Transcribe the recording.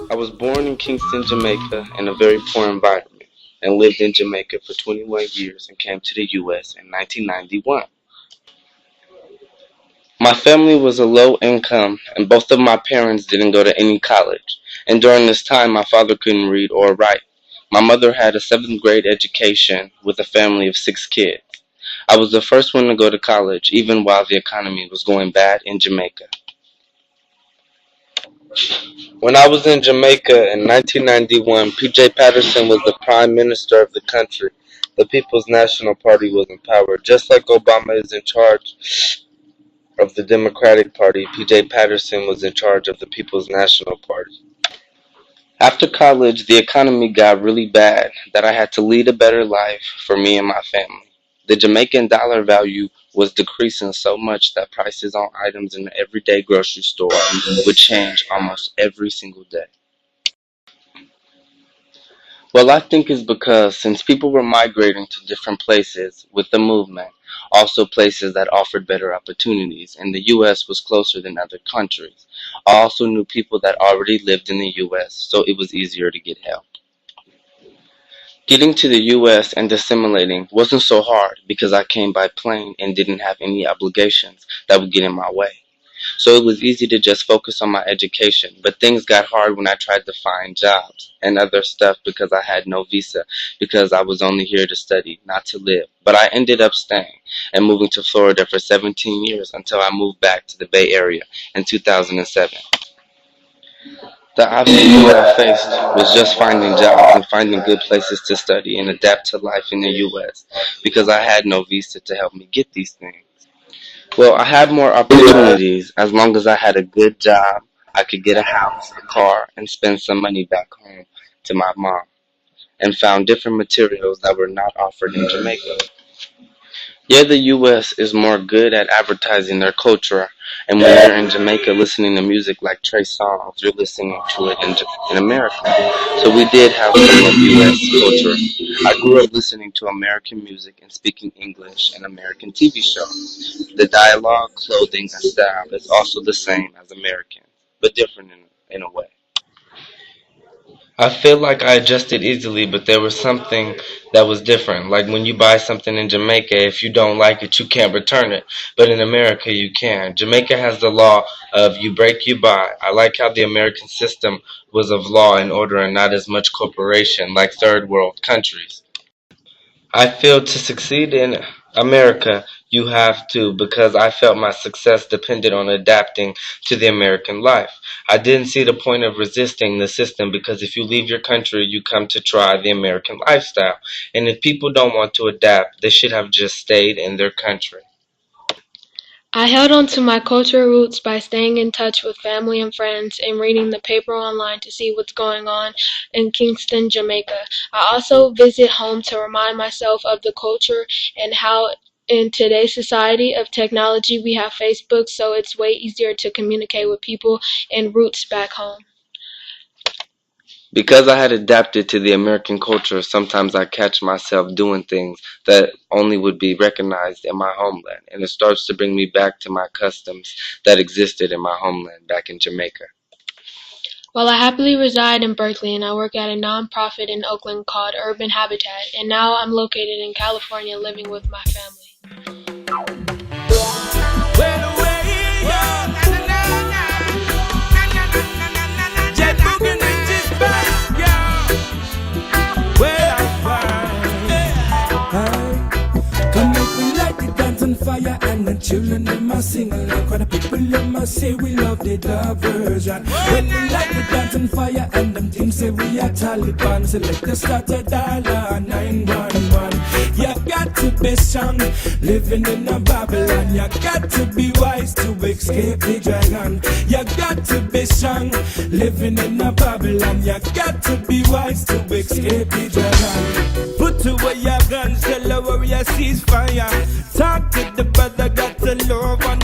I was born in Kingston, Jamaica, in a very poor environment, and lived in Jamaica for 21 years and came to the U.S. in 1991. My family was a low income, and both of my parents didn't go to any college. And during this time, my father couldn't read or write. My mother had a seventh grade education with a family of 6 kids. I was the first one to go to college, even while the economy was going bad in Jamaica. When I was in Jamaica in 1991, P.J. Patterson was the prime minister of the country. The People's National Party was in power. Just like Obama is in charge of the Democratic Party, P.J. Patterson was in charge of the People's National Party. After college, the economy got really bad that I had to lead a better life for me and my family. The Jamaican dollar value was decreasing so much that prices on items in the everyday grocery store would change almost every single day. Well, I think it's because since people were migrating to different places with the movement, also places that offered better opportunities, and the U.S. was closer than other countries. I also knew people that already lived in the U.S., so it was easier to get help. Getting to the U.S. and assimilating wasn't so hard because I came by plane and didn't have any obligations that would get in my way. So it was easy to just focus on my education, but things got hard when I tried to find jobs and other stuff because I had no visa, because I was only here to study, not to live. But I ended up staying and moving to Florida for 17 years until I moved back to the Bay Area in 2007. The obstacle I faced was just finding jobs and finding good places to study and adapt to life in the U.S. because I had no visa to help me get these things. Well, I had more opportunities as long as I had a good job. I could get a house, a car, and spend some money back home to my mom, and found different materials that were not offered in Jamaica. Yeah, the U.S. is more good at advertising their culture, and when you're in Jamaica listening to music like Trey Songz, you're listening to it in America. So we did have some of U.S. culture. I grew up listening to American music and speaking English in American TV shows. The dialogue, clothing, and style is also the same as American, but different in a way. I feel like I adjusted easily, but there was something that was different. Like when you buy something in Jamaica, if you don't like it, you can't return it. But in America, you can. Jamaica has the law of you break, you buy. I like how the American system was of law and order and not as much corporation like third world countries. I feel to succeed in America, you have to, because I felt my success depended on adapting to the American life. I didn't see the point of resisting the system because if you leave your country, you come to try the American lifestyle. And if people don't want to adapt, they should have just stayed in their country. I held on to my cultural roots by staying in touch with family and friends and reading the paper online to see what's going on in Kingston, Jamaica. I also visit home to remind myself of the culture and how in today's society of technology we have Facebook, so it's way easier to communicate with people and roots back home. Because I had adapted to the American culture, sometimes I catch myself doing things that only would be recognized in my homeland, and it starts to bring me back to my customs that existed in my homeland back in Jamaica. Well, I happily reside in Berkeley and I work at a nonprofit in Oakland called Urban Habitat, and now I'm located in California living with my family. Fire and the children them a sing along. When the people them a say we love the diversion. When we like the dance and fire and them things say we are Taliban. So let us start a dial 911. You got to be strong, living in a Babylon. You got to be wise to escape the dragon. You got to be strong, living in a Babylon. You got to be wise to escape the dragon. Put away your guns, tell her where you cease fire. Talk to the brother, got to love and